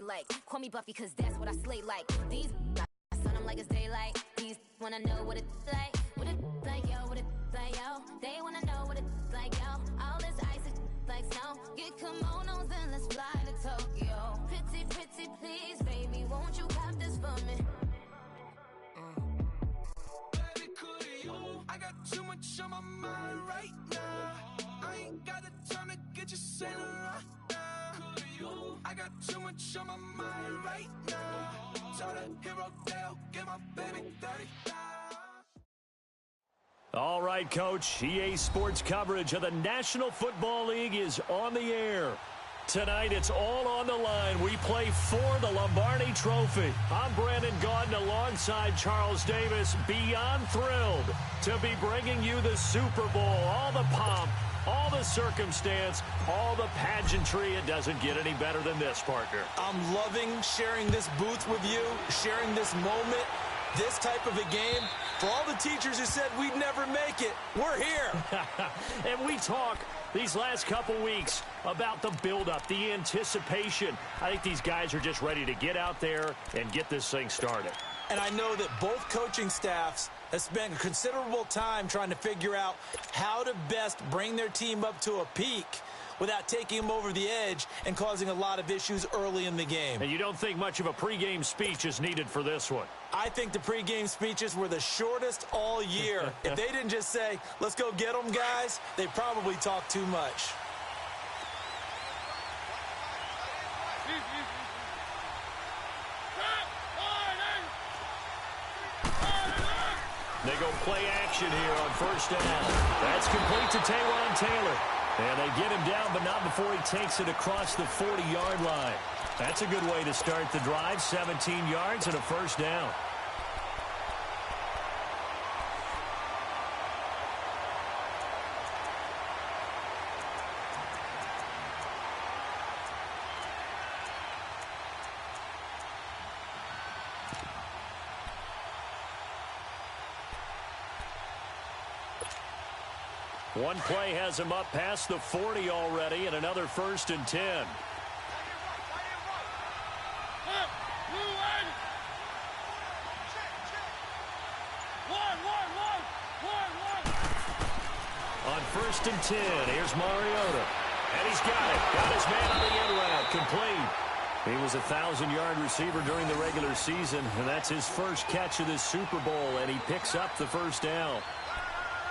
like. Call me Buffy, cause that's what I slay like. These I son them like it's daylight. These wanna know what it's like. What it's like, yo, what it's like, yo. They wanna know what it's like, yo. All this ice is like snow. Get kimonos and let's fly to Tokyo. Pretty, pretty, please, baby, won't you cop this for me? Baby, could you? I got too much on my mind right now. I ain't got the time to get you sailing right now. Could you? I got too much on my mind right now. Tell the hero Dale, get my baby 35. All right, Coach. EA Sports coverage of the National Football League is on the air. Tonight, it's all on the line. We play for the Lombardi Trophy. I'm Brandon Gaudin alongside Charles Davis. Beyond thrilled to be bringing you the Super Bowl. All the pomp, all the circumstance, all the pageantry. It doesn't get any better than this, partner. I'm loving sharing this booth with you, sharing this moment, this type of a game. For all the teachers who said we'd never make it, we're here. And we talk these last couple weeks about the buildup, the anticipation. I think these guys are just ready to get out there and get this thing started. And I know that both coaching staffs have spent considerable time trying to figure out how to best bring their team up to a peak without taking them over the edge and causing a lot of issues early in the game. And you don't think much of a pregame speech is needed for this one? I think the pregame speeches were the shortest all year. If they didn't just say, let's go get them, guys, they probably talked too much. They go play action here on first down. That's complete to Taywan Taylor. And they get him down, but not before he takes it across the 40-yard line. That's a good way to start the drive. 17 yards and a first down. One play has him up past the 40 already, and another 1st and 10. On 1st and 10, here's Mariota. And he's got it. Got his man on the end route. Complete. He was a 1,000-yard receiver during the regular season, and that's his first catch of this Super Bowl, and he picks up the first down.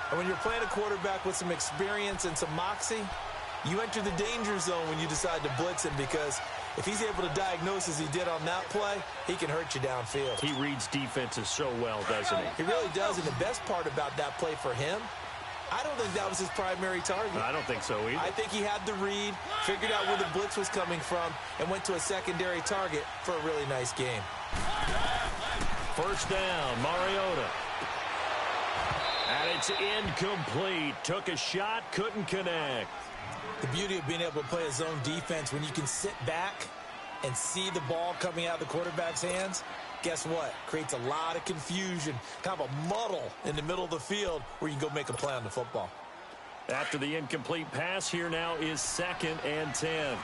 And when you're playing a quarterback with some experience and some moxie, you enter the danger zone when you decide to blitz him, because if he's able to diagnose as he did on that play, he can hurt you downfield. He reads defenses so well, doesn't he? He really does, and the best part about that play for him, I don't think that was his primary target. I don't think so either. I think he had the read, figured out where the blitz was coming from, and went to a secondary target for a really nice game. First down, Mariota. And it's incomplete. Took a shot, couldn't connect. The beauty of being able to play a zone defense when you can sit back and see the ball coming out of the quarterback's hands, guess what? Creates a lot of confusion, kind of a muddle in the middle of the field where you can go make a play on the football. After the incomplete pass, here now is 2nd and 10.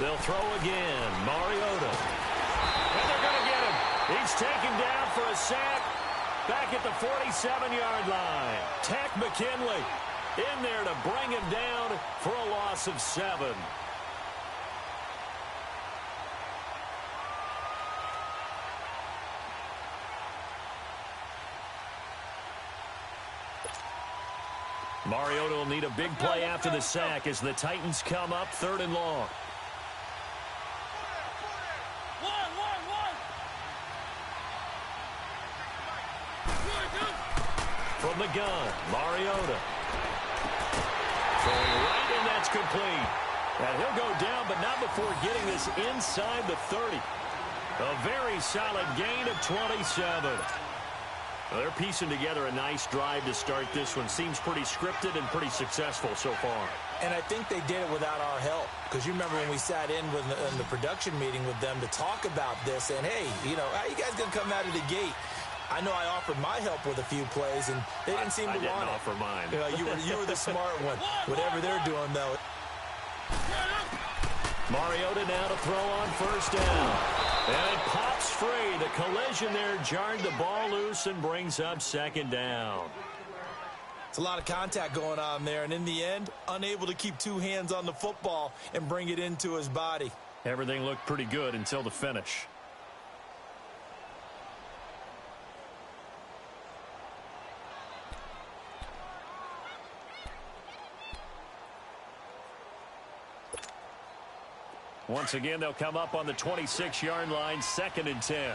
They'll throw again. Mariota. And they're going to get him. He's taken down for a sack back at the 47-yard line. Tack McKinley in there to bring him down for a loss of 7. Mariota will need a big play after the sack as the Titans come up 3rd and long. From the gun, Mariota. Throwing right, and that's complete. And he'll go down, but not before getting this inside the 30. A very solid gain of 27. Well, they're piecing together a nice drive to start this one. Seems pretty scripted and pretty successful so far. And I think they did it without our help. Because you remember when we sat in the production meeting with them to talk about this, and hey, you know, how you guys going to come out of the gate? I know I offered my help with a few plays, and they didn't seem to want it. I didn't offer mine. You were the smart one. Whatever they're doing, though. Mariota now to throw on first down. And it pops free. The collision there jarred the ball loose and brings up second down. It's a lot of contact going on there, and in the end, unable to keep two hands on the football and bring it into his body. Everything looked pretty good until the finish. Once again, they'll come up on the 26-yard line, 2nd and 10.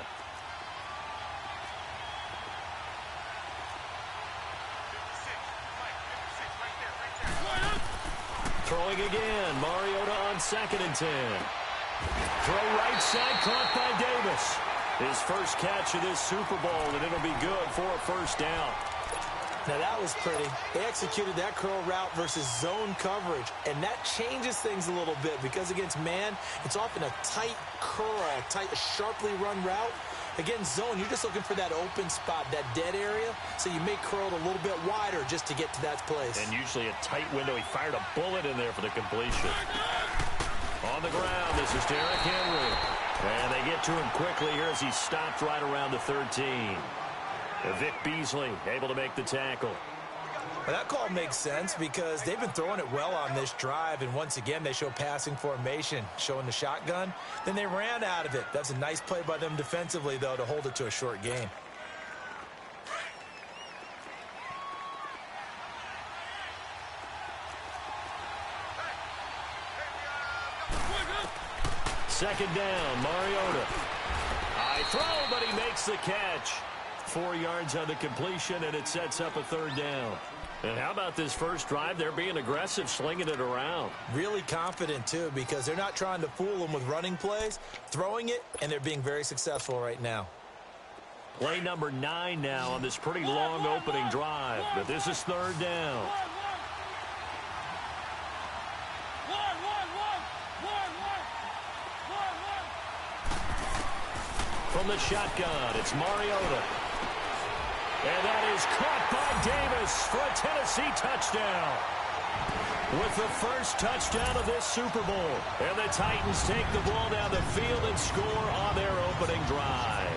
Throwing again, Mariota on 2nd and 10. Throw right side, caught by Davis. His first catch of this Super Bowl, and it'll be good for a first down. Now that was pretty. They executed that curl route versus zone coverage, and that changes things a little bit because against man, it's often a tight curl, a sharply run route. Against zone, you're just looking for that open spot, that dead area, so you may curl it a little bit wider just to get to that place. And usually a tight window. He fired a bullet in there for the completion. On the ground, this is Derrick Henry. And they get to him quickly here as he stopped right around the 13. Vic Beasley able to make the tackle. Well, that call makes sense because they've been throwing it well on this drive, and once again they show passing formation, showing the shotgun. Then they ran out of it. That's a nice play by them defensively, though, to hold it to a short gain. Second down, Mariota. High throw, but he makes the catch. 4 yards on the completion, and it sets up a third down. And how about this first drive? They're being aggressive, slinging it around. Really confident, too, because they're not trying to fool them with running plays, throwing it, and they're being very successful right now. Play number 9 now on this pretty long opening drive, but this is third down. From the shotgun, it's Mariota. And that is caught by Davis for a Tennessee touchdown. With the first touchdown of this Super Bowl. And the Titans take the ball down the field and score on their opening drive.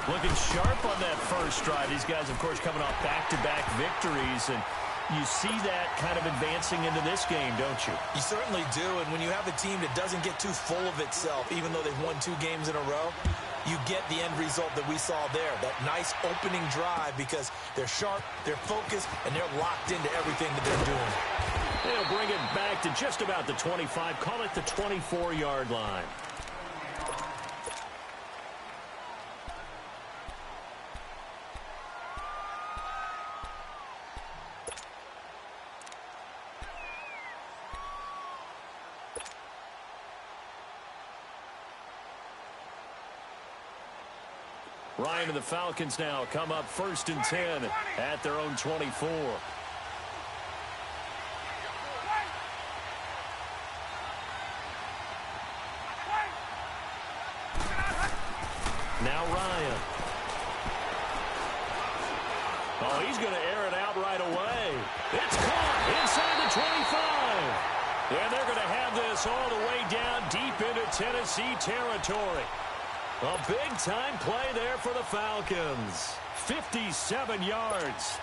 Looking sharp on that first drive. These guys, of course, coming off back-to-back victories. And you see that kind of advancing into this game, don't you? You certainly do. And when you have a team that doesn't get too full of itself, even though they've won 2 games in a row, you get the end result that we saw there, that nice opening drive because they're sharp, they're focused, and they're locked into everything that they're doing. They'll bring it back to just about the 25, call it the 24-yard line. Ryan and the Falcons now come up 1st and 10 at their own 24. Now Ryan. Oh, he's going to air it out right away. It's caught inside the 25. And they're going to have this all the way down deep into Tennessee territory. A big-time play there for the Falcons. 57 yards.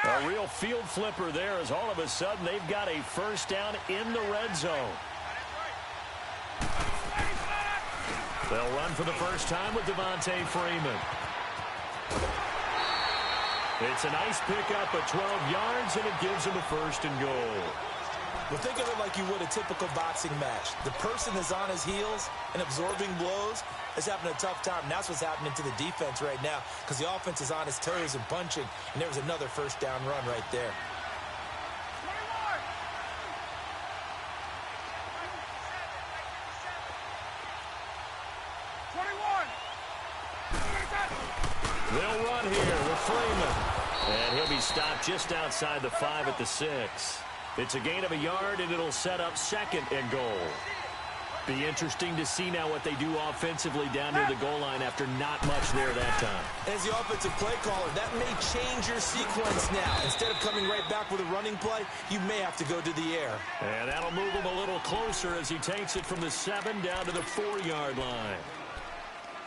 A real field flipper there as all of a sudden they've got a first down in the red zone. They'll run for the first time with Devontae Freeman. It's a nice pickup at 12 yards, and it gives him a 1st and goal. Well, think of it like you would a typical boxing match. The person is on his heels and absorbing blows is having a tough time. And that's what's happening to the defense right now because the offense is on his toes and punching, and there was another first down run right there. They'll run here with Freeman. And he'll be stopped just outside the 5 at the 6. It's a gain of a yard, and it'll set up 2nd and goal. Be interesting to see now what they do offensively down near the goal line after not much there that time. As the offensive play caller, that may change your sequence now. Instead of coming right back with a running play, you may have to go to the air. And that'll move him a little closer as he takes it from the 7 down to the 4-yard line.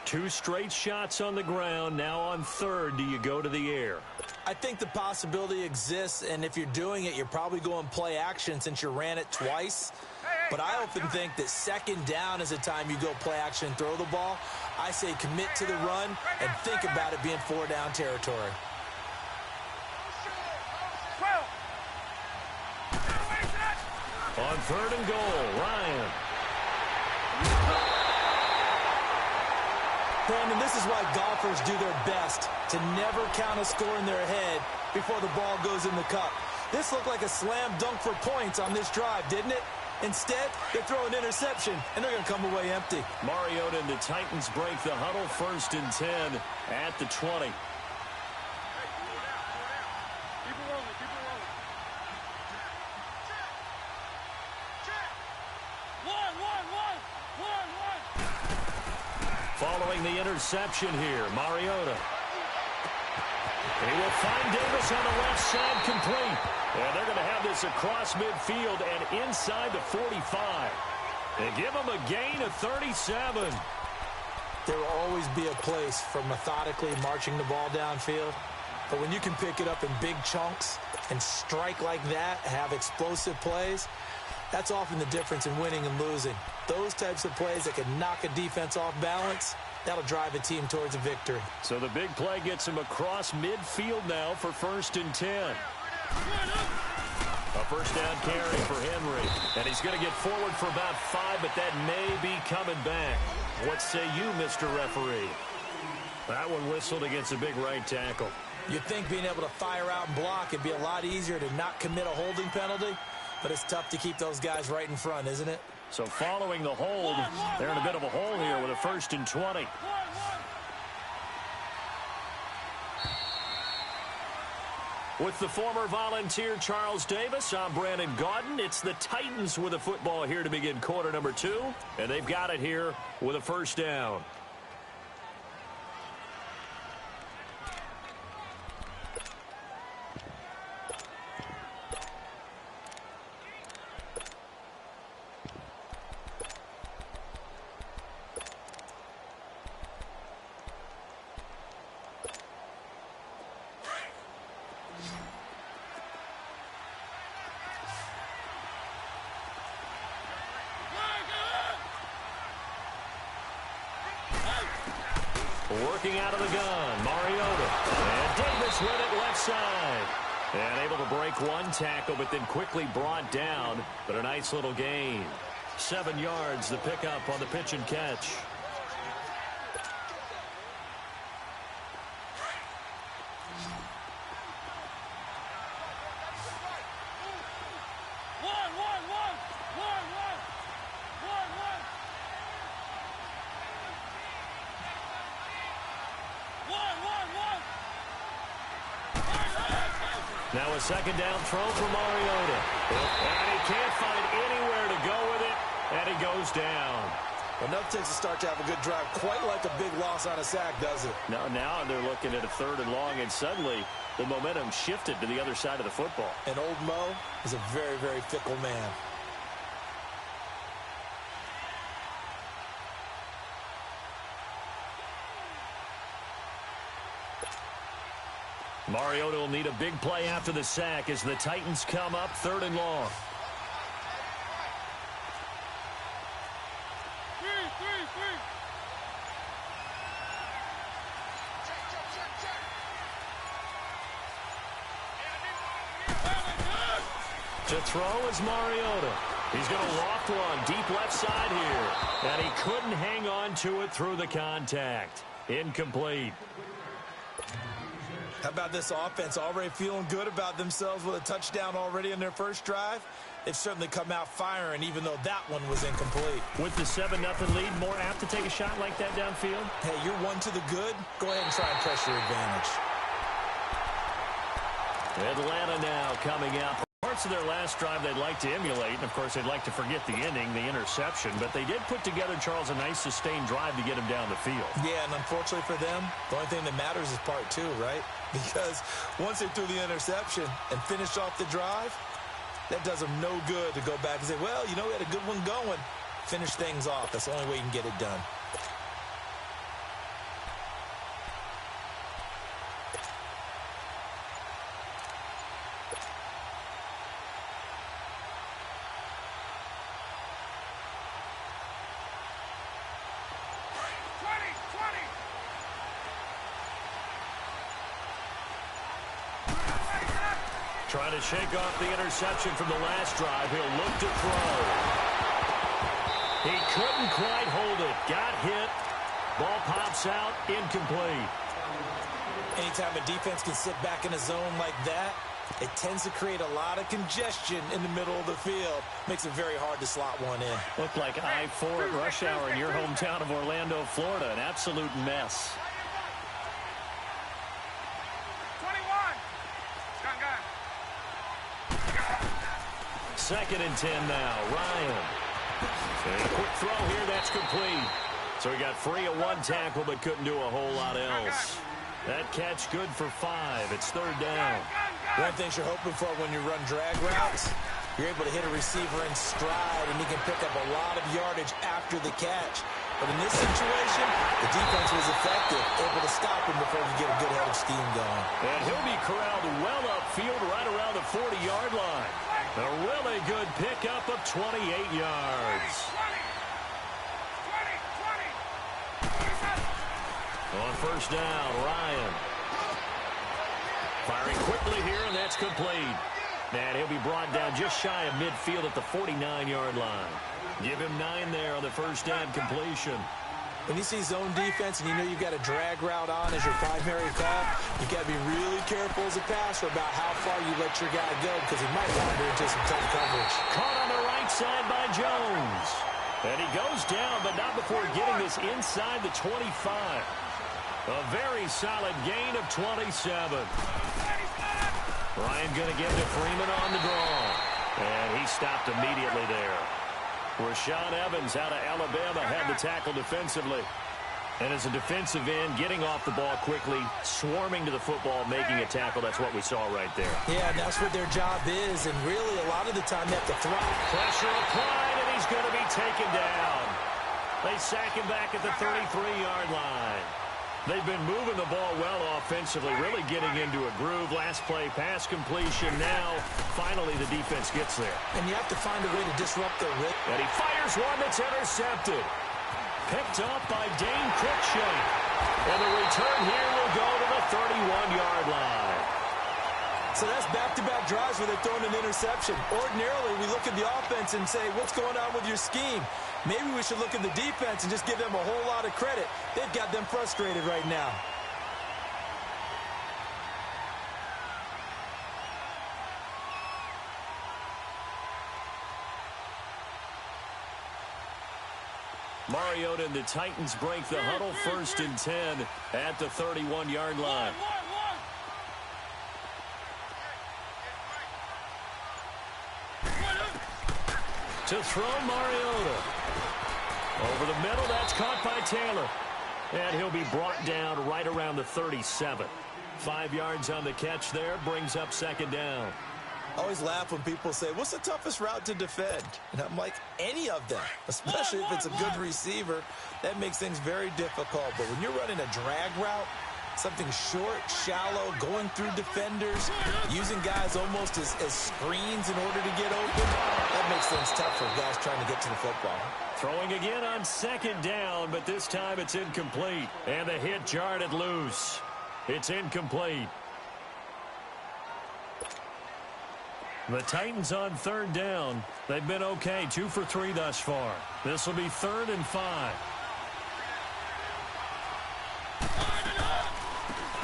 2 straight shots on the ground. Now on 3rd, do you go to the air? I think the possibility exists, and if you're doing it, you're probably going play action since you ran it twice. But I often think that 2nd down is a time you go play action and throw the ball. I say commit to the run and think about it being 4-down territory. On 3rd and goal, Ryan. Brandon, this is why golfers do their best to never count a score in their head before the ball goes in the cup. This looked like a slam dunk for points on this drive, didn't it? Instead, they throw an interception, and they're going to come away empty. Mariota and the Titans break the huddle, 1st and 10 at the 20. Following the interception here, Mariota. He will find Davis on the left side, complete. And they're going to have this across midfield and inside the 45. They give him a gain of 37. There will always be a place for methodically marching the ball downfield. But when you can pick it up in big chunks and strike like that, have explosive plays, that's often the difference in winning and losing. Those types of plays that can knock a defense off balance, that'll drive a team towards a victory. So the big play gets him across midfield now for 1st and 10. A 1st down carry for Henry. And he's going to get forward for about 5, but that may be coming back. What say you, Mr. Referee? That one whistled against a big right tackle. You'd think being able to fire out and block it'd be a lot easier to not commit a holding penalty, but it's tough to keep those guys right in front, isn't it? So following the hold, they're in a bit of a hole here with a 1st and 20. With the former Volunteer Charles Davis, I'm Brandon Gaudin. It's the Titans with the football here to begin quarter number 2, and they've got it here with a 1st down. Working out of the gun, Mariota. And Davis with it left side. And able to break one tackle, but then quickly brought down. But a nice little gain. 7 yards, the pickup on the pitch and catch. Now a 2nd down throw for Mariota. And he can't find anywhere to go with it, and he goes down. Well, enough takes to start to have a good drive. Quite like a big loss on a sack, does it? Now they're looking at a 3rd and long, and suddenly the momentum shifted to the other side of the football. And old Mo is a very, very fickle man. Mariota will need a big play after the sack as the Titans come up 3rd and long. To throw is Mariota. He's going to loft one deep left side here. And he couldn't hang on to it through the contact. Incomplete. How about this offense already feeling good about themselves with a touchdown already in their first drive? They've certainly come out firing, even though that one was incomplete. With the 7-0 lead, more apt to take a shot like that downfield? Hey, you're one to the good. Go ahead and try and press your advantage. Atlanta now coming out. Parts of their last drive they'd like to emulate, and of course they'd like to forget the inning, the interception, but they did put together, Charles, a nice sustained drive to get him down the field. Yeah, and unfortunately for them, the only thing that matters is part two, right? Because once they threw the interception and finished off the drive, that does them no good to go back and say, well, you know, we had a good one going. Finish things off. That's the only way you can get it done. Trying to shake off the interception from the last drive. He'll look to throw. He couldn't quite hold it. Got hit. Ball pops out. Incomplete. Anytime a defense can sit back in a zone like that, it tends to create a lot of congestion in the middle of the field. Makes it very hard to slot one in. Looked like I-4 at rush hour in your hometown of Orlando, Florida. An absolute mess. 2nd and 10 now. Ryan. And a quick throw here. That's complete. So he got free of one tackle but couldn't do a whole lot else. That catch good for 5. It's 3rd down. One thing you're hoping for when you run drag routes, you're able to hit a receiver in stride, and he can pick up a lot of yardage after the catch. But in this situation, the defense was effective, able to stop him before you get a good head of steam going. And he'll be corralled well upfield right around the 40-yard line. A really good pickup of 28 yards. On 1st down, Ryan. Firing quickly here, and that's complete. And he'll be brought down just shy of midfield at the 49-yard line. Give him 9 there on the 1st down completion. When you see zone defense and you know you've got a drag route on as your primary call, you've got to be really careful as a passer about how far you let your guy go because he might wander into some tough coverage. Caught on the right side by Jones. And he goes down, but not before getting this inside the 25. A very solid gain of 27. Ryan going to give to Freeman on the draw. And he stopped immediately there. Rashaan Evans out of Alabama had the tackle defensively. And as a defensive end, getting off the ball quickly, swarming to the football, making a tackle. That's what we saw right there. Yeah, and that's what their job is. And really, a lot of the time, they have to throw. Pressure applied, and he's going to be taken down. They sack him back at the 33-yard line. They've been moving the ball well offensively, really getting into a groove. Last play, pass completion. Now, finally, the defense gets there. And you have to find a way to disrupt their rhythm. And he fires one that's intercepted. Picked up by Dane Cruikshank. And the return here will go to the 31-yard line. So that's back-to-back drives where they're throwing an interception. Ordinarily, we look at the offense and say, what's going on with your scheme? Maybe we should look at the defense and just give them a whole lot of credit. They've got them frustrated right now. Mariota and the Titans break the huddle. 1st and 10 at the 31-yard line. To throw Mariota. Over the middle, that's caught by Taylor. And he'll be brought down right around the 37. 5 yards on the catch there, brings up 2nd down. I always laugh when people say, what's the toughest route to defend? And I'm like, any of them, especially if it's a good receiver. That makes things very difficult. But when you're running a drag route, something short, shallow, going through defenders, using guys almost as screens in order to get open, that makes things tough for guys trying to get to the football. Throwing again on 2nd down, but this time it's incomplete. And the hit jarred it loose. It's incomplete. The Titans on 3rd down. They've been okay, 2 for 3 thus far. This will be 3rd and 5.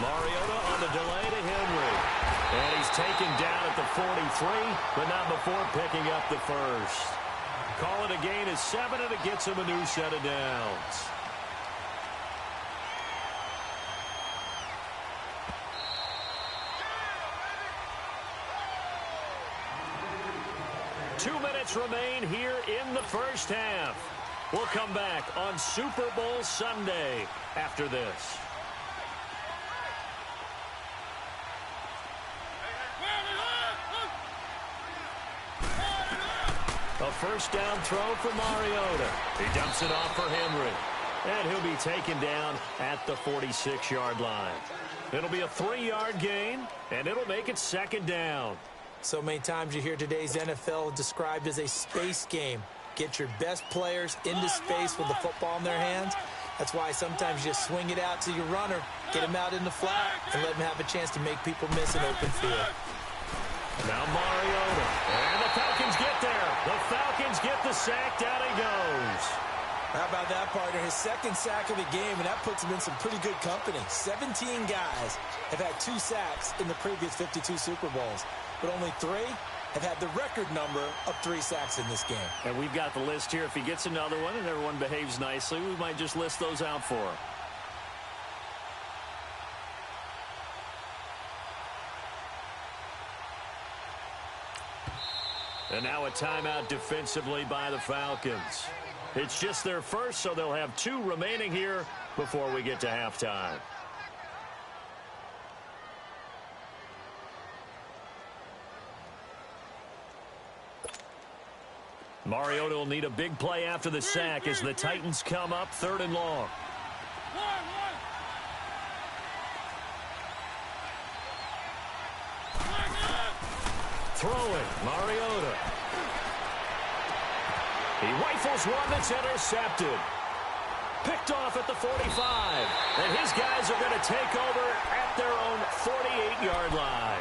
Mariota on the delay to Henry. And he's taken down at the 43, but not before picking up the first. Call it a gain of 7, and it gets him a new set of downs. Two minutes remain here in the first half. We'll come back on Super Bowl Sunday after this. A first down throw for Mariota. He dumps it off for Henry. And he'll be taken down at the 46-yard line. It'll be a 3-yard gain, and it'll make it second down. So many times you hear today's NFL described as a space game. Get your best players into space with the football in their hands. That's why sometimes you just swing it out to your runner, get him out in the flat, and let him have a chance to make people miss an open field. Now Mariota. And the Falcons get there. The Falcons get the sack. Down he goes. How about that, partner? His second sack of the game, and that puts him in some pretty good company. 17 guys have had 2 sacks in the previous 52 Super Bowls, but only 3 have had the record number of 3 sacks in this game. And we've got the list here. If he gets another one and everyone behaves nicely, we might just list those out for him. And now a timeout defensively by the Falcons. It's just their first, so they'll have 2 remaining here before we get to halftime. Mariota will need a big play after the sack as the Titans come up 3rd and long. Throwing, Mariota. He rifles one that's intercepted. Picked off at the 45. And his guys are going to take over at their own 48-yard line.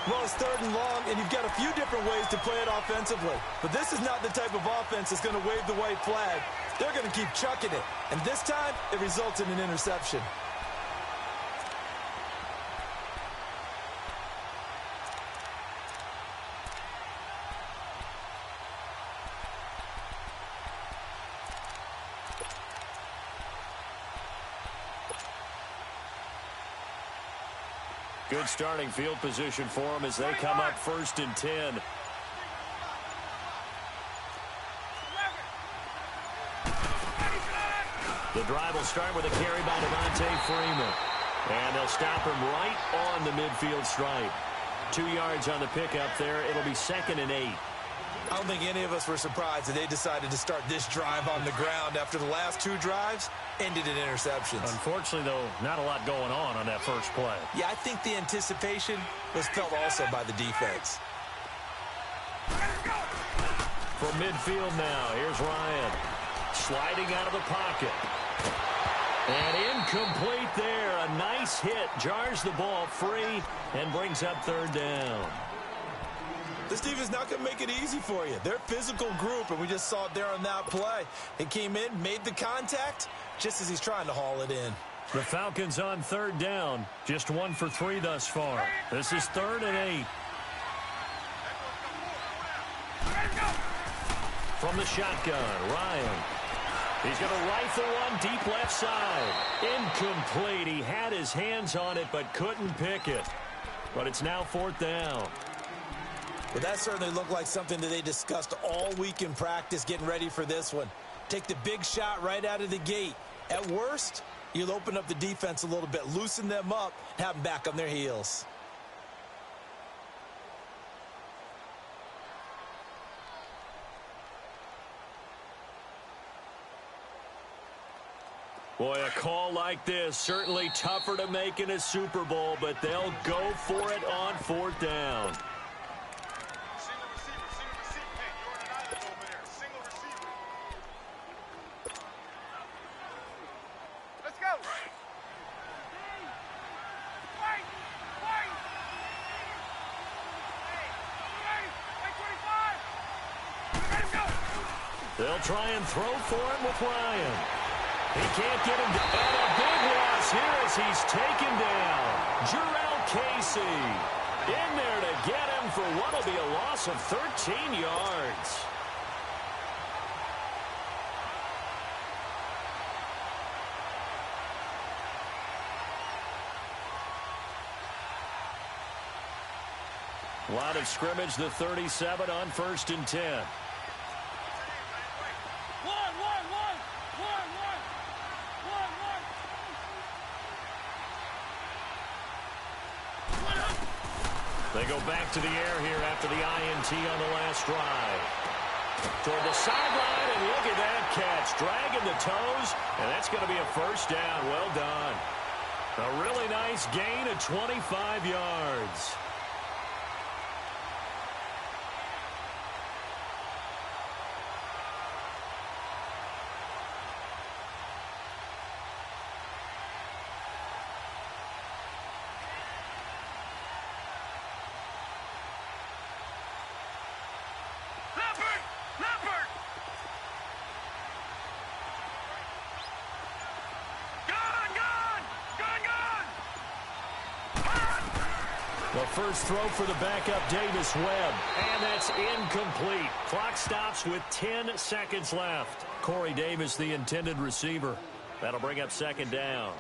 Well, it's 3rd and long, and you've got a few different ways to play it offensively. But this is not the type of offense that's going to wave the white flag. They're going to keep chucking it. And this time, it results in an interception. Good starting field position for them as they come up 1st and 10. The drive will start with a carry by Devontae Freeman. And they'll stop him right on the midfield stripe. 2 yards on the pickup there. It'll be 2nd and 8. I don't think any of us were surprised that they decided to start this drive on the ground after the last 2 drives ended in interceptions. Unfortunately, though, not a lot going on that first play. Yeah, I think the anticipation was felt also by the defense. From midfield now, here's Ryan. Sliding out of the pocket. And incomplete there. A nice hit. Jars the ball free and brings up 3rd down. This defense not going to make it easy for you. They're a physical group, and we just saw it there on that play. He came in, made the contact, just as he's trying to haul it in. The Falcons on 3rd down. Just 1 for 3 thus far. This is 3rd and 8. From the shotgun, Ryan. He's going to rifle one deep left side. Incomplete. He had his hands on it but couldn't pick it. But it's now 4th down. But that certainly looked like something that they discussed all week in practice getting ready for this one. Take the big shot right out of the gate. At worst, you'll open up the defense a little bit, loosen them up, and have them back on their heels. Boy, a call like this, certainly tougher to make in a Super Bowl, but they'll go for it on 4th down. They'll try and throw for him with Ryan. He can't get him. And a big loss is here as he's taken down. Jarrell Casey in there to get him for what will be a loss of 13 yards. Line of scrimmage, the 37 on 1st and 10. They go back to the air here after the INT on the last drive. Toward the sideline, and look at that catch. Dragging the toes, and that's going to be a first down. Well done. A really nice gain of 25 yards. The first throw for the backup, Davis Webb, and that's incomplete. Clock stops with 10 seconds left. Corey Davis, the intended receiver. That'll bring up second down.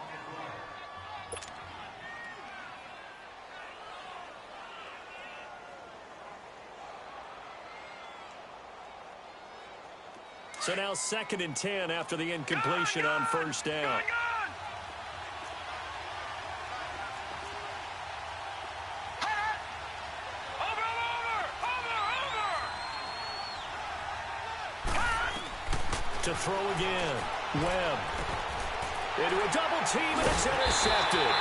So now 2nd and 10 after the incompletion on first down. To throw again. Webb. Into a double team, and it's intercepted.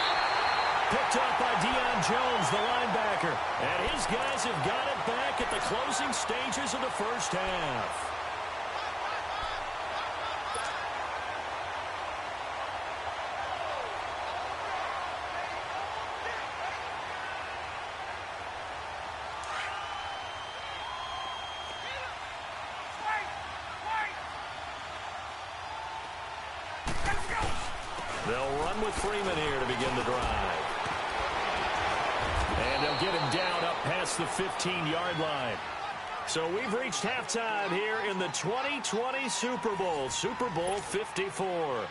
Picked up by Deion Jones, the linebacker. And his guys have got it back at the closing stages of the first half. They'll run with Freeman here to begin the drive. And they'll get him down up past the 15-yard line. So we've reached halftime here in the 2020 Super Bowl, Super Bowl 54.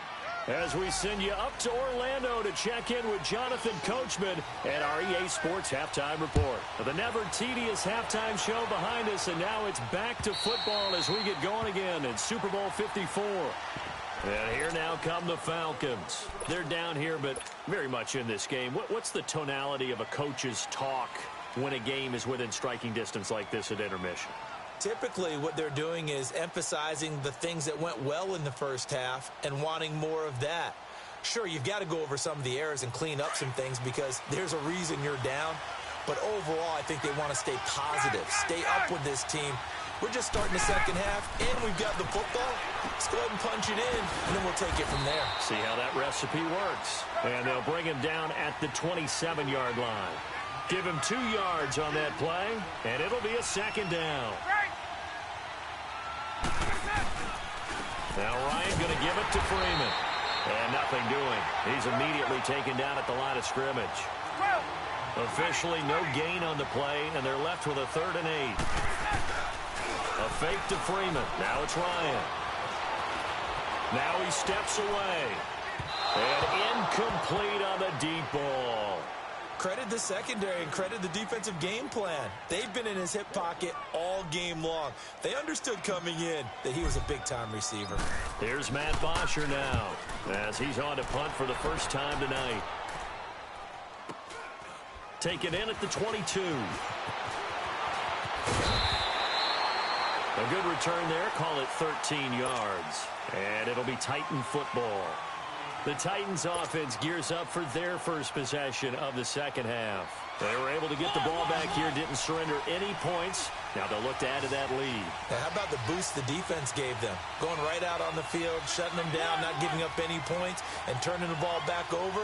As we send you up to Orlando to check in with Jonathan Coachman and our EA Sports Halftime Report. The never tedious halftime show behind us, and now it's back to football as we get going again in Super Bowl 54. And here now come the Falcons. They're down here, but very much in this game. What's the tonality of a coach's talk when a game is within striking distance like this at intermission? Typically, what they're doing is emphasizing the things that went well in the first half and wanting more of that. Sure, you've got to go over some of the errors and clean up some things because there's a reason you're down. But overall, I think they want to stay positive, stay up with this team. We're just starting the second half, and we've got the football. Let's go ahead and punch it in, and then we'll take it from there. See how that recipe works. And they'll bring him down at the 27-yard line. Give him 2 yards on that play, and it'll be a second down. Now Ryan going to give it to Freeman. And nothing doing. He's immediately taken down at the line of scrimmage. Officially no gain on the play, and they're left with a 3rd and 8. A fake to Freeman. Now it's Ryan. Now he steps away. And incomplete on the deep ball. Credit the secondary and credit the defensive game plan. They've been in his hip pocket all game long. They understood coming in that he was a big-time receiver. Here's Matt Bosher now as he's on to punt for the first time tonight. Taken in at the 22. A good return there. Call it 13 yards. And it'll be Titan football. The Titans offense gears up for their first possession of the second half. They were able to get the ball back here, didn't surrender any points. Now they'll look to add to that lead. Now, how about the boost the defense gave them? Going right out on the field, shutting them down, not giving up any points, and turning the ball back over.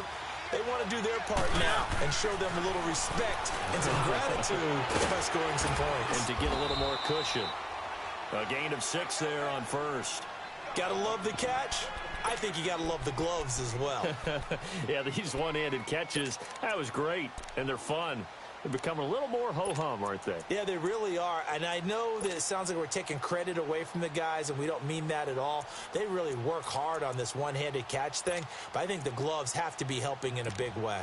They want to do their part now and show them a little respect and some gratitude by scoring some points. And to get a little more cushion. A gain of 6 there on first. Gotta love the catch. I think you got to love the gloves as well. Yeah, these one-handed catches, that was great, and they're fun. They're becoming a little more ho-hum, aren't they? Yeah, they really are. And I know that it sounds like we're taking credit away from the guys, and we don't mean that at all. They really work hard on this one-handed catch thing, but I think the gloves have to be helping in a big way.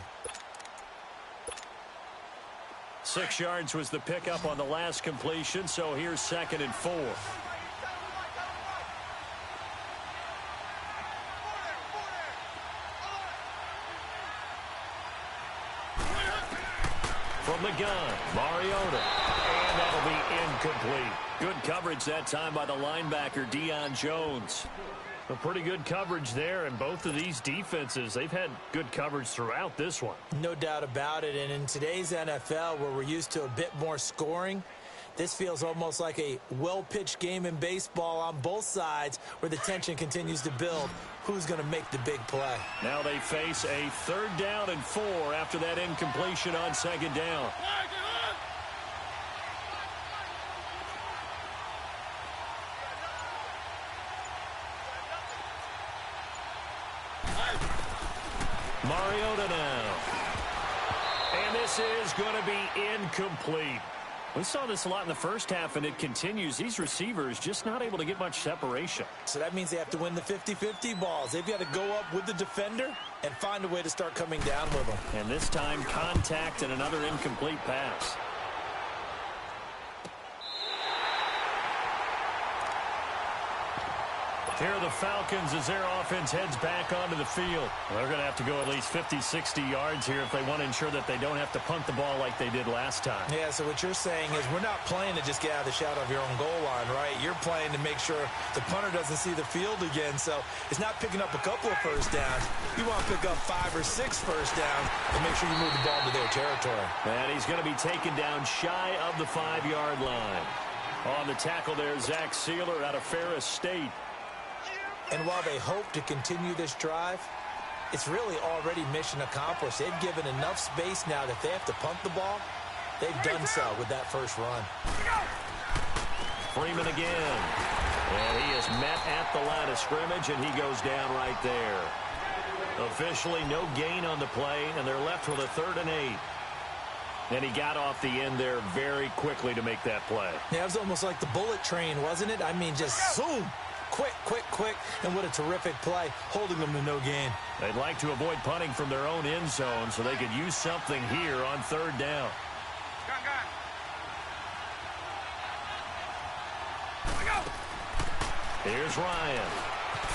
6 yards was the pickup on the last completion, so here's 2nd and 4. From the gun, Mariota. And that'll be incomplete. Good coverage that time by the linebacker, Deion Jones. A pretty good coverage there, and both of these defenses, they've had good coverage throughout this one. No doubt about it, and in today's NFL, where we're used to a bit more scoring, this feels almost like a well-pitched game in baseball on both sides where the tension continues to build. Who's going to make the big play? Now they face a 3rd down and 4 after that incompletion on 2nd down. Mariota now. And this is going to be incomplete. We saw this a lot in the first half, and it continues. These receivers just not able to get much separation. So that means they have to win the 50-50 balls. They've got to go up with the defender and find a way to start coming down with them. And this time, contact and another incomplete pass. Here are the Falcons as their offense heads back onto the field. They're going to have to go at least 50, 60 yards here if they want to ensure that they don't have to punt the ball like they did last time. Yeah, so what you're saying is we're not playing to just get out of the shadow of your own goal line, right? You're playing to make sure the punter doesn't see the field again. So it's not picking up a couple of first downs. You want to pick up 5 or 6 first downs and make sure you move the ball into their territory. And he's going to be taken down shy of the 5-yard line. On the tackle there, Zach Sealer out of Ferris State. And while they hope to continue this drive, it's really already mission accomplished. They've given enough space now that they have to punt the ball. They've done so with that first run. Freeman again. And he is met at the line of scrimmage, and he goes down right there. Officially no gain on the play, and they're left with a 3rd and 8. And he got off the end there very quickly to make that play. Yeah, it was almost like the bullet train, wasn't it? I mean, just zoom. Quick, quick, quick, and what a terrific play, holding them to no gain. They'd like to avoid punting from their own end zone so they could use something here on 3rd down. Here's Ryan.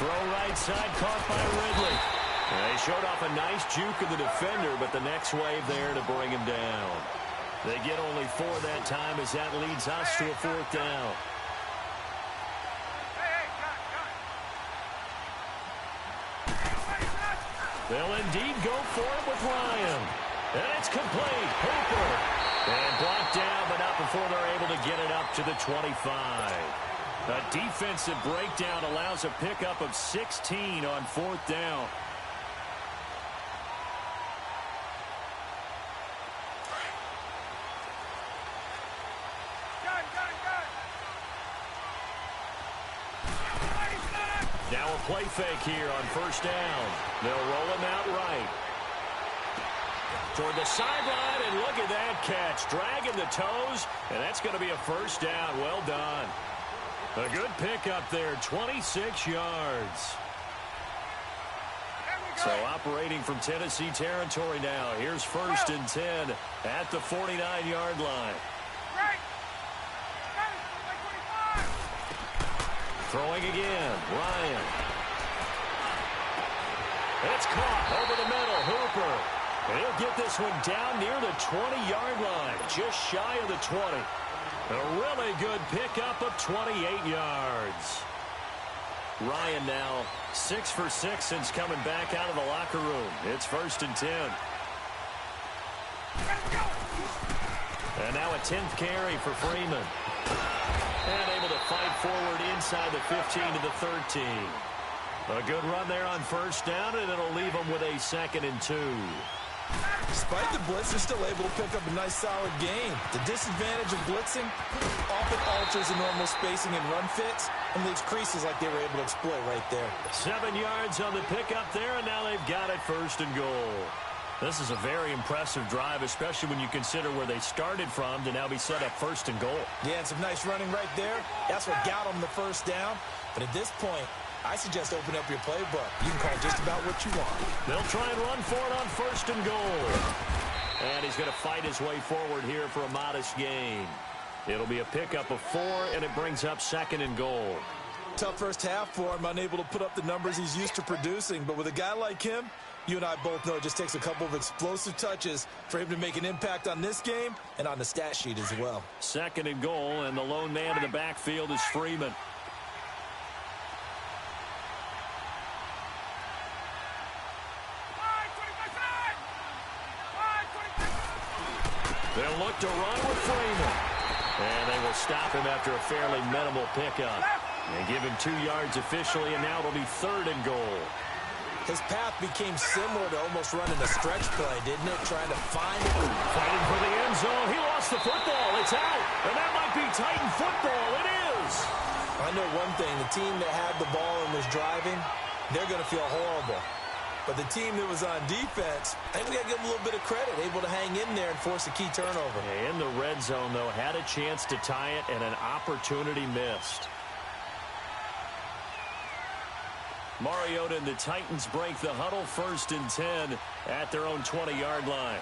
Throw right side, caught by Ridley. And they showed off a nice juke of the defender, but the next wave there to bring him down. They get only 4 that time as that leads us to a 4th down. They'll indeed go for it with Ryan. And it's complete. Hooper. And blocked down, but not before they're able to get it up to the 25. A defensive breakdown allows a pickup of 16 on 4th down. Now a play fake here on 1st down. They'll roll him out right. Toward the sideline, and look at that catch. Dragging the toes, and that's going to be a 1st down. Well done. A good pickup there, 26 yards. So operating from Tennessee territory now. Here's 1st and 10 at the 49-yard line. Throwing again, Ryan. It's caught over the middle, Hooper. And he'll get this one down near the 20-yard line, just shy of the 20. A really good pickup of 28 yards. Ryan now 6 for 6 since coming back out of the locker room. It's 1st and 10. And now a 10th carry for Freeman. And able to fight forward inside the 15 to the 13. A good run there on 1st down, and it'll leave them with a 2nd and 2. Despite the blitz, they're still able to pick up a nice, solid gain. The disadvantage of blitzing often alters the normal spacing and run fits and leaves creases like they were able to exploit right there. 7 yards on the pickup there, and now they've got it 1st and goal. This is a very impressive drive, especially when you consider where they started from to now be set up 1st and goal. Yeah, and some nice running right there. That's what got them the first down. But at this point, I suggest open up your playbook. You can call just about what you want. They'll try and run for it on 1st and goal. And he's going to fight his way forward here for a modest gain. It'll be a pickup of 4, and it brings up 2nd and goal. Tough first half for him, unable to put up the numbers he's used to producing. But with a guy like him, you and I both know it just takes a couple of explosive touches for him to make an impact on this game and on the stat sheet as well. 2nd and goal, and the lone man in the backfield is Freeman. They'll look to run with Freeman. And they will stop him after a fairly minimal pickup. And give him 2 yards officially, and now it'll be 3rd and goal. His path became similar to almost running a stretch play, didn't it? Trying to find it. Fighting for the end zone. He lost the football. It's out. And that might be Titan football. It is. I know one thing. The team that had the ball and was driving, they're going to feel horrible. But the team that was on defense, I think we got to give them a little bit of credit, able to hang in there and force a key turnover. In the red zone, though, had a chance to tie it and an opportunity missed. Mariota and the Titans break the huddle 1st and 10 at their own 20-yard line.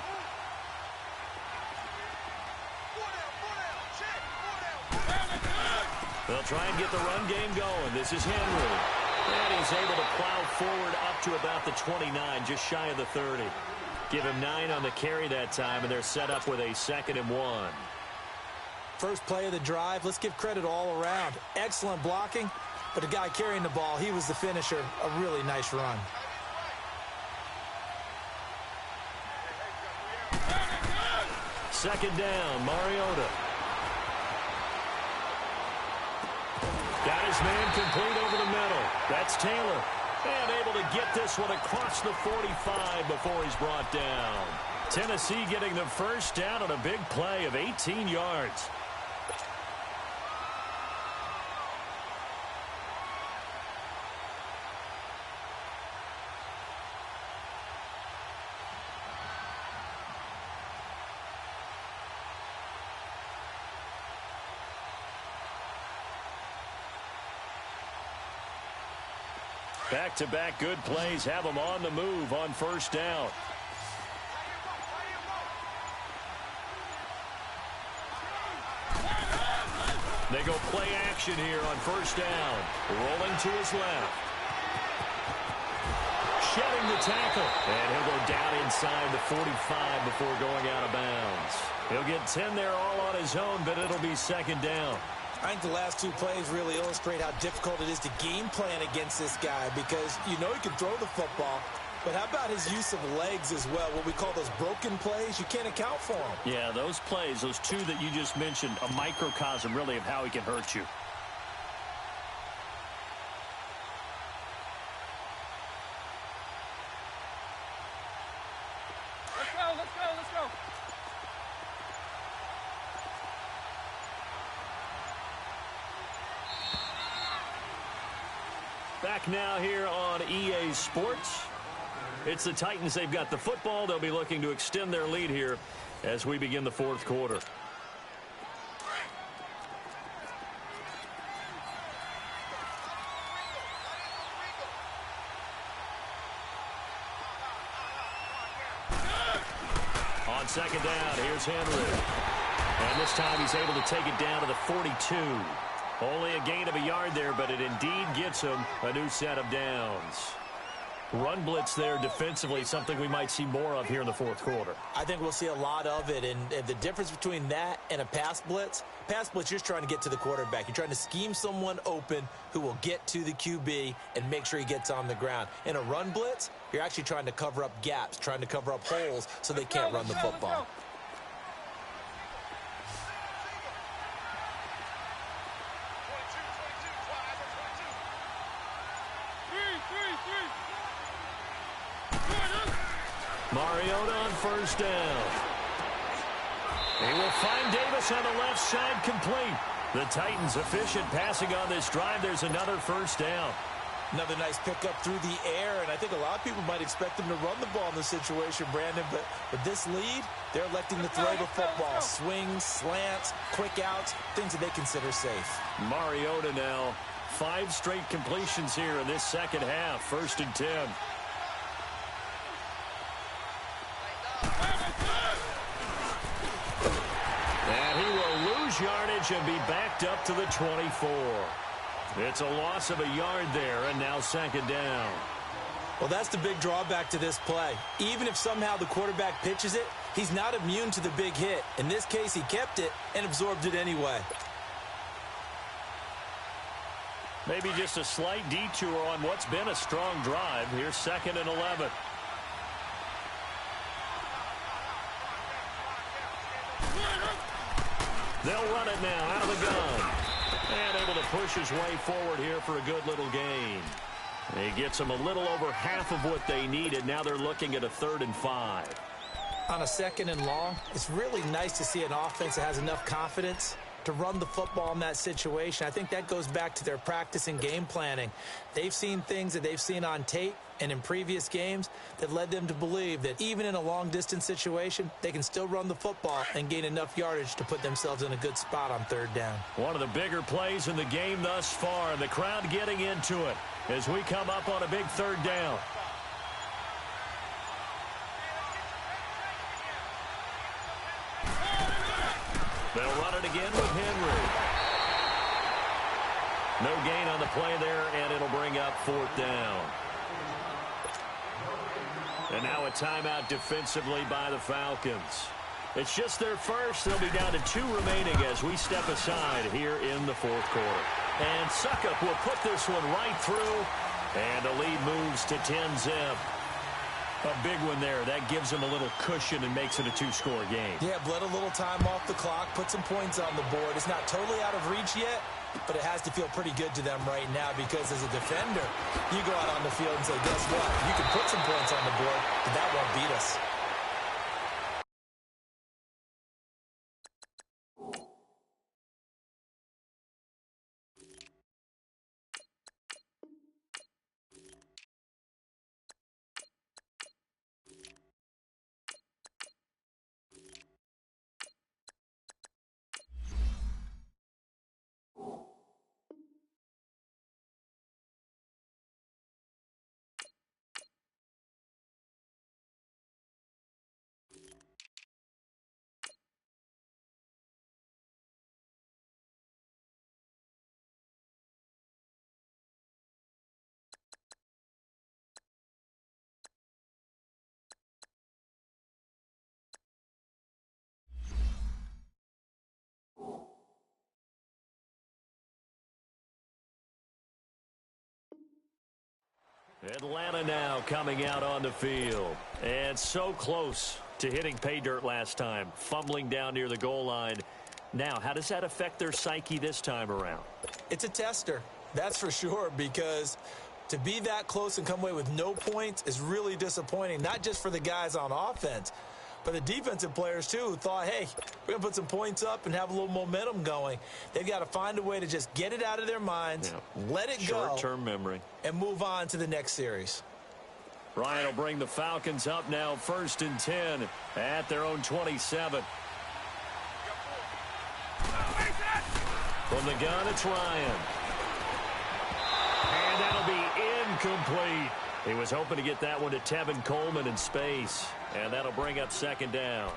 They'll try and get the run game going. This is Henry. And he's able to plow forward up to about the 29, just shy of the 30. Give him 9 on the carry that time, and they're set up with a 2nd and 1. First play of the drive, let's give credit all around. Excellent blocking, but the guy carrying the ball, he was the finisher. A really nice run. Second down, Mariota. Got his man complete over the middle. That's Taylor. And able to get this one across the 45 before he's brought down. Tennessee getting the first down on a big play of 18 yards. Back-to-back good plays have them on the move on 1st down. They go play action here on 1st down. Rolling to his left. Shedding the tackle. And he'll go down inside the 45 before going out of bounds. He'll get 10 there all on his own, but it'll be 2nd down. I think the last 2 plays really illustrate how difficult it is to game plan against this guy because you know he can throw the football, but how about his use of legs as well? What we call those broken plays, you can't account for them. Yeah, those plays, those 2 that you just mentioned, a microcosm really of how he can hurt you. Let's go. Back now here on EA Sports. It's the Titans. They've got the football. They'll be looking to extend their lead here as we begin the 4th quarter. On 2nd down, here's Henry. And this time he's able to take it down to the 42. Only a gain of a yard there, but it indeed gets him a new set of downs. Run blitz there defensively, something we might see more of here in the 4th quarter. I think we'll see a lot of it, and the difference between that and a pass blitz, you're just trying to get to the quarterback. You're trying to scheme someone open who will get to the QB and make sure he gets on the ground. In a run blitz, you're actually trying to cover up gaps, trying to cover up holes so they can't run the football. Mariota on first down. He will find Davis on the left side, complete. The Titans efficient passing on this drive. There's another first down. Another nice pickup through the air, and I think a lot of people might expect them to run the ball in this situation, Brandon, but with this lead, they're electing to throw the football. Swings, slants, quick outs, things that they consider safe. Mariota now, 5 straight completions here in this second half. 1st and 10. And he will lose yardage and be backed up to the 24. It's a loss of a yard there, and now 2nd down. Well, that's the big drawback to this play. Even if somehow the quarterback pitches it, he's not immune to the big hit. In this case, he kept it and absorbed it anyway. Maybe just a slight detour on what's been a strong drive. Here's 2nd and 11. They'll run it now out of the gun. And able to push his way forward here for a good little gain. He gets them a little over half of what they needed. Now they're looking at a 3rd and 5. On a 2nd and long, it's really nice to see an offense that has enough confidence to run the football in that situation. I think that goes back to their practice and game planning. They've seen things that they've seen on tape and in previous games that led them to believe that even in a long-distance situation, they can still run the football and gain enough yardage to put themselves in a good spot on 3rd down. One of the bigger plays in the game thus far, and the crowd getting into it as we come up on a big 3rd down. They'll run it again with Henry. No gain on the play there, and it'll bring up 4th down. And now a timeout defensively by the Falcons. It's just their first. They'll be down to 2 remaining as we step aside here in the 4th quarter. And Suckup will put this one right through, and the lead moves to 10-zip. A big one there. That gives them a little cushion and makes it a 2-score game. Yeah, bled a little time off the clock, put some points on the board. It's not totally out of reach yet, but it has to feel pretty good to them right now because as a defender, you go out on the field and say, guess what? You can put some points on the board, but that won't beat us. Atlanta now coming out on the field. And so close to hitting pay dirt last time. Fumbling down near the goal line. Now, how does that affect their psyche this time around? It's a tester, that's for sure, because to be that close and come away with no points is really disappointing, not just for the guys on offense, but the defensive players, too, who thought, hey, we're going to put some points up and have a little momentum going. They've got to find a way to just get it out of their minds, let it go. Short-term memory. And move on to the next series. Ryan will bring the Falcons up now 1st and 10 at their own 27. From the gun, it's Ryan. And that'll be incomplete. He was hoping to get that one to Tevin Coleman in space. And that'll bring up 2nd down.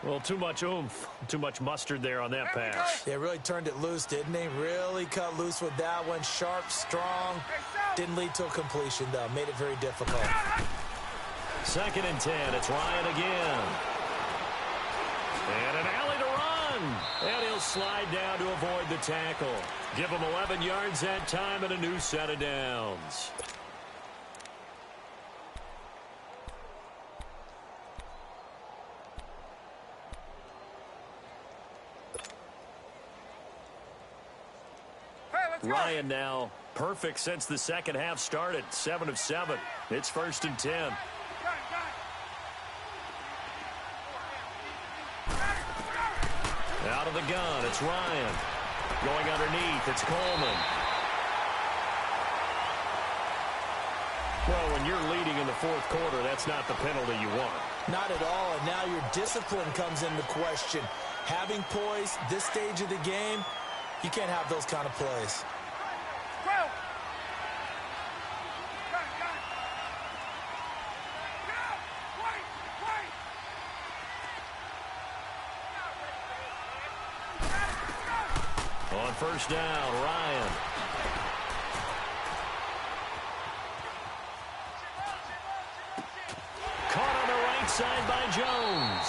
Well, too much oomph, too much mustard there on that pass. They really turned it loose, didn't they? Really cut loose with that one. Sharp, strong. Didn't lead to a completion, though. Made it very difficult. 2nd and 10. It's Ryan again. And an alley to run. And he'll slide down to avoid the tackle. Give him 11 yards that time and a new set of downs. Ryan now perfect since the second half started. 7 of 7. It's 1st and 10. Out of the gun, it's Ryan. Going underneath, it's Coleman. Well, when you're leading in the fourth quarter, that's not the penalty you want. Not at all, and now your discipline comes into question. Having poise this stage of the game, you can't have those kind of plays. On first down, Ryan. Caught on the right side by Jones.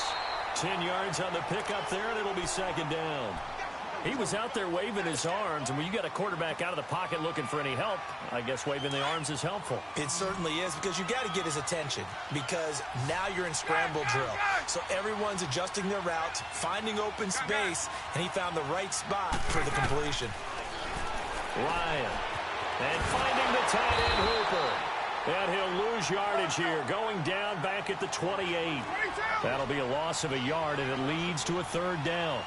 10 yards on the pickup there, and it'll be second down. He was out there waving his arms, and when you got a quarterback out of the pocket looking for any help, I guess waving the arms is helpful. It certainly is, because you got to get his attention, because now you're in scramble drill. So everyone's adjusting their routes, finding open space, and he found the right spot for the completion. Ryan. And finding the tight end Hooper. And he'll lose yardage here, going down back at the 28. That'll be a loss of a yard, and it leads to a third down.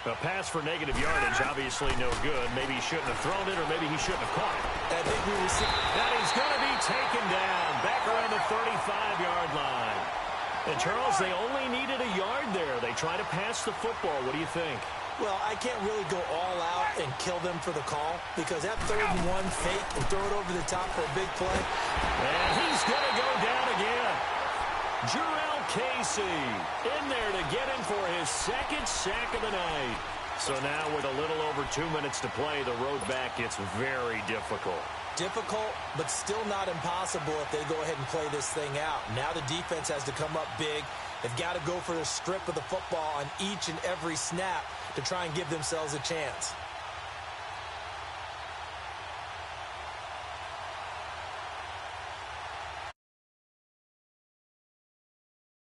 A pass for negative yardage, obviously no good. Maybe he shouldn't have thrown it, or maybe he shouldn't have caught it. I think we were seeing... Now he's going to be taken down, back around the 35-yard line. And, Charles, they only needed a yard there. They try to pass the football. What do you think? Well, I can't really go all out and kill them for the call, because that 3rd and 1 fake and throw it over the top for a big play. And he's going to go down again. Jarrell Casey in there to get him for his second sack of the night. So now with a little over 2 minutes to play, the road back gets very difficult. Difficult, but still not impossible if they go ahead and play this thing out. Now the defense has to come up big. They've got to go for the strip of the football on each and every snap to try and give themselves a chance.